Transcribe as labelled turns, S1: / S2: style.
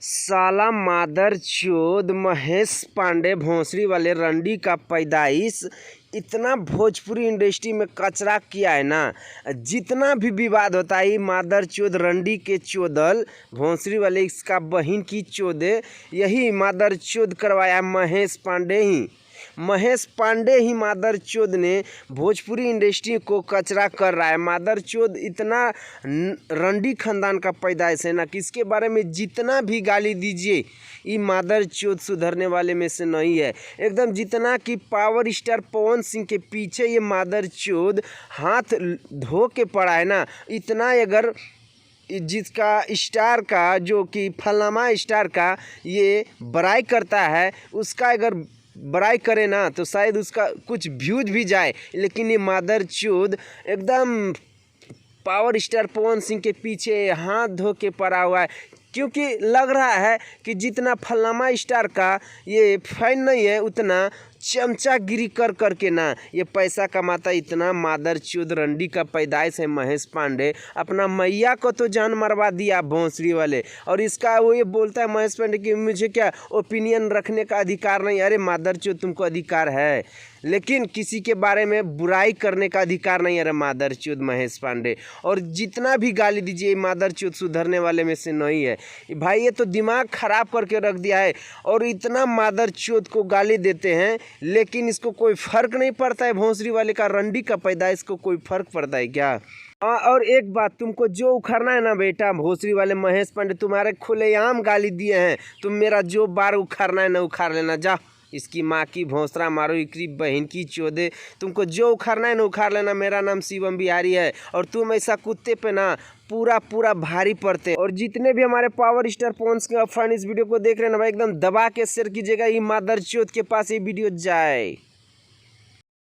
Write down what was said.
S1: साला मादरचोद महेश पांडे भोंसरी वाले रंडी का पैदाइश इतना भोजपुरी इंडस्ट्री में कचरा किया है ना। जितना भी विवाद होता है मादरचोद रंडी के चोदल भोंसरी वाले इसका बहन की चोदे यही मादरचोद करवाया महेश पांडे ही मादरचोद ने भोजपुरी इंडस्ट्री को कचरा कर रहा है। मादरचोद इतना रंडी खानदान का पैदाइश है ना कि इसके बारे में जितना भी गाली दीजिए ये मादरचोद सुधरने वाले में से नहीं है एकदम। जितना कि पावर स्टार पवन सिंह के पीछे ये मादरचोद हाथ धो के पड़ा है ना, इतना अगर जिसका स्टार का जो कि फलामा स्टार का ये बड़ाई करता है उसका अगर बड़ाई करे ना तो शायद उसका कुछ व्यूज भी जाए, लेकिन ये मादरचोद एकदम पावर स्टार पवन सिंह के पीछे हाथ धो के पड़ा हुआ है। क्योंकि लग रहा है कि जितना फलामा स्टार का ये फैन नहीं है उतना चमचागिरी कर करके ना ये पैसा कमाता। इतना मादरचोद रंडी का पैदाइश है महेश पांडे। अपना मैया को तो जान मरवा दिया भोंसरी वाले, और इसका वो ये बोलता है महेश पांडे कि मुझे क्या ओपिनियन रखने का अधिकार नहीं। अरे मादरचोद तुमको अधिकार है, लेकिन किसी के बारे में बुराई करने का अधिकार नहीं। अरे मादरचोद महेश पांडे, और जितना भी गाली दीजिए मादरचोद सुधरने वाले में से नहीं है भाई। ये तो दिमाग खराब करके रख दिया है, और इतना मादरचोद को गाली देते हैं लेकिन इसको कोई फर्क नहीं पड़ता है। भोंसरी वाले का रंडी का पैदाइश को कोई फर्क पड़ता है क्या? और एक बात, तुमको जो उखड़ना है ना बेटा, भोंसरी वाले महेश पांडे तुम्हारे खुलेआम गाली दिए हैं। तुम मेरा जो बार उखाड़ना है ना उखाड़ लेना, जा इसकी माँ की भोंसरा मारो, इकरी बहन की चोदे। तुमको जो उखाड़ना है ना उखाड़ लेना। मेरा नाम शिवम बिहारी है, और तुम ऐसा कुत्ते पे ना पूरा भारी पड़ते। और जितने भी हमारे पावर स्टार पॉन्स के फैन इस वीडियो को देख रहे हैं ना भाई, एकदम दबा के शेयर कीजिएगा। ये मादरचोद के पास ये वीडियो जाए।